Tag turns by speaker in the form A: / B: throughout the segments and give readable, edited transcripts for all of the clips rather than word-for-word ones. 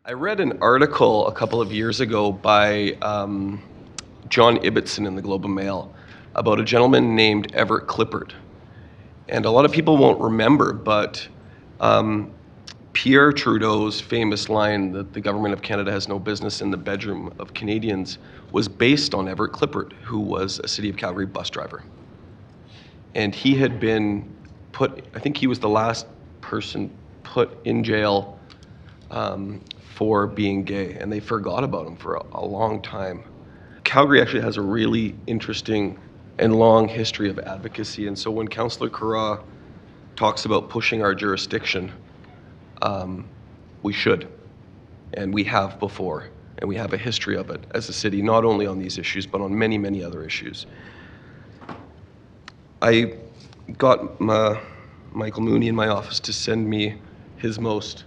A: I read an article a couple of years ago by John Ibbotson in the Globe and Mail about a gentleman named Everett Clippard. And a lot of people won't remember, but Pierre Trudeau's famous line that the government of Canada has no business in the bedroom of Canadians was based on Everett Clippard, who was a City of Calgary bus driver. And he had been I think he was the last person put in jail for being gay, and they forgot about him for a long time. Calgary actually has a really interesting and long history of advocacy, and so when Councillor Curragh talks about pushing our jurisdiction, we should, and we have before, and we have a history of it as a city, not only on these issues, but on many, many other issues. I got Michael Mooney in my office to send me his most,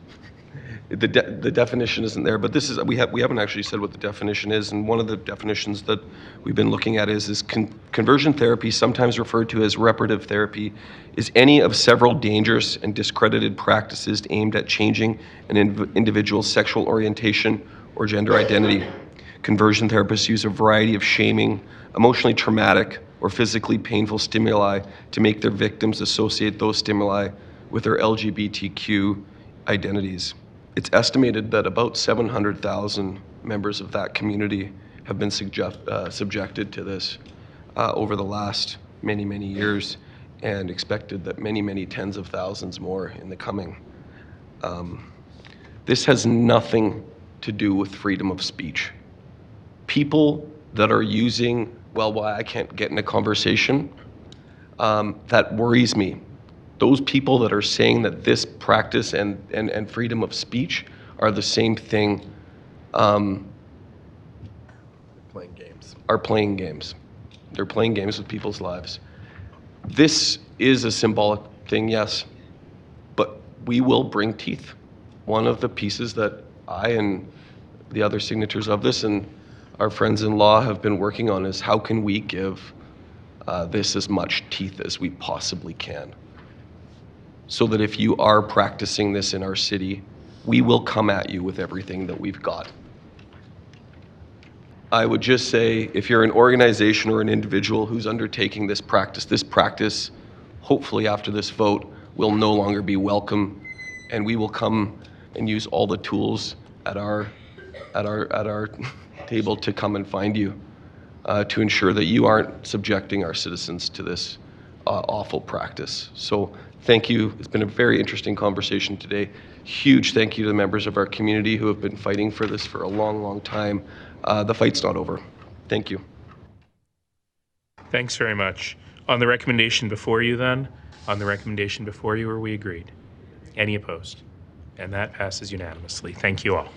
A: the definition isn't there, but this is, we haven't actually said what the definition is, and one of the definitions that we've been looking at is conversion therapy, sometimes referred to as reparative therapy, is any of several dangerous and discredited practices aimed at changing an individual's sexual orientation or gender identity. Conversion therapists use a variety of shaming, emotionally traumatic, or physically painful stimuli to make their victims associate those stimuli with their LGBTQ identities. It's estimated that about 700,000 members of that community have been subjected to this over the last many, many years, and expected that many, many tens of thousands more in the coming. This has nothing to do with freedom of speech. People that are using, well, why I can't get in a conversation, that worries me. Those people that are saying that this practice and freedom of speech are the same thing,
B: Playing games.
A: are playing games. They're playing games with people's lives. This is a symbolic thing, yes, but we will bring teeth. One of the pieces that I and the other signatures of this and our friends in law have been working on is how can we give this as much teeth as we possibly can, so that if you are practicing this in our city, we will come at you with everything that we've got. I would just say, if you're an organization or an individual who's undertaking this practice, hopefully after this vote, will no longer be welcome, and we will come and use all the tools at our table to come and find you, to ensure that you aren't subjecting our citizens to this awful practice. So thank you. It's been a very interesting conversation today. Huge thank you to the members of our community who have been fighting for this for a long, long time. The fight's not over. Thank you.
C: Thanks very much. On the recommendation before you then, on the recommendation before you, are we agreed? Any opposed? And that passes unanimously. Thank you all.